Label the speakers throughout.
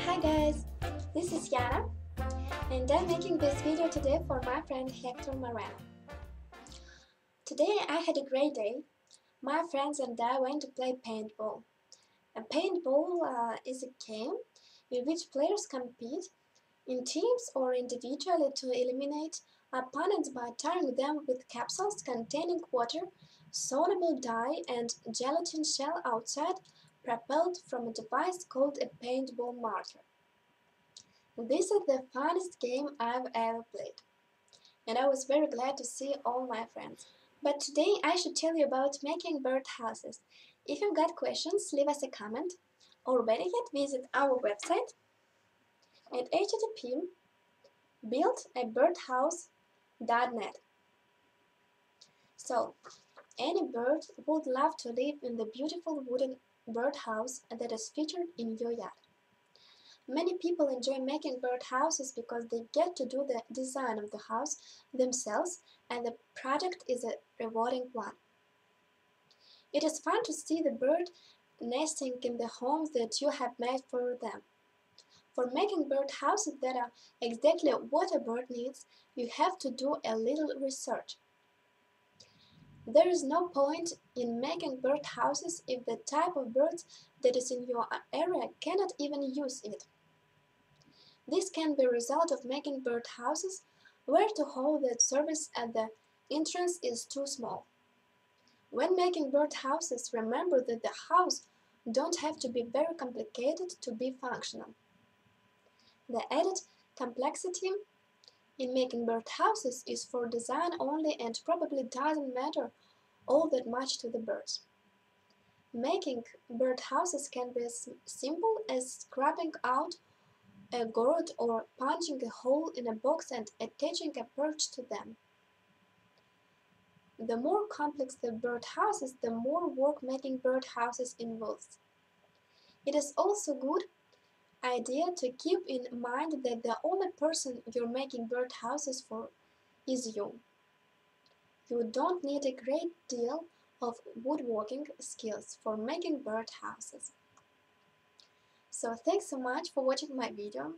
Speaker 1: Hi guys, this is Yana and I'm making this video today for my friend Hector Moreno. Today I had a great day. My friends and I went to play paintball. A paintball is a game in which players compete in teams or individually to eliminate opponents by tarring them with capsules containing water, soluble dye and gelatin shell outside, propelled from a device called a paintball marker. This is the funnest game I've ever played, and I was very glad to see all my friends. But today I should tell you about making birdhouses. If you've got questions, leave us a comment, or better yet, visit our website at http://buildabirdhouse.net. So, any bird would love to live in the beautiful wooden birdhouse that is featured in your yard. Many people enjoy making birdhouses because they get to do the design of the house themselves and the project is a rewarding one. It is fun to see the bird nesting in the homes that you have made for them. For making birdhouses that are exactly what a bird needs, you have to do a little research. There is no point in making birdhouses if the type of birds that is in your area cannot even use it. This can be a result of making birdhouses where the hole that serves at the entrance is too small. When making birdhouses, remember that the house don't have to be very complicated to be functional. The added complexity in making birdhouses is for design only and probably doesn't matter all that much to the birds. Making birdhouses can be as simple as scraping out a gourd or punching a hole in a box and attaching a perch to them. The more complex the birdhouses, the more work making birdhouses involves. It is also a good idea to keep in mind that the only person you're making birdhouses for is you. You don't need a great deal of woodworking skills for making birdhouses. So thanks so much for watching my video.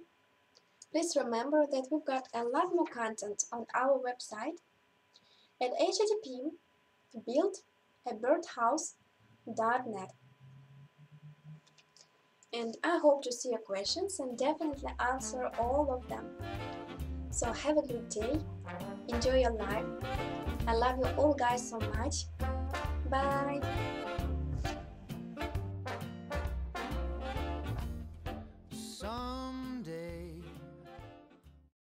Speaker 1: Please remember that we've got a lot more content on our website at http://buildabirdhouse.net. And I hope to see your questions and definitely answer all of them. So have a good day, enjoy your life. I love you all guys so much. Bye!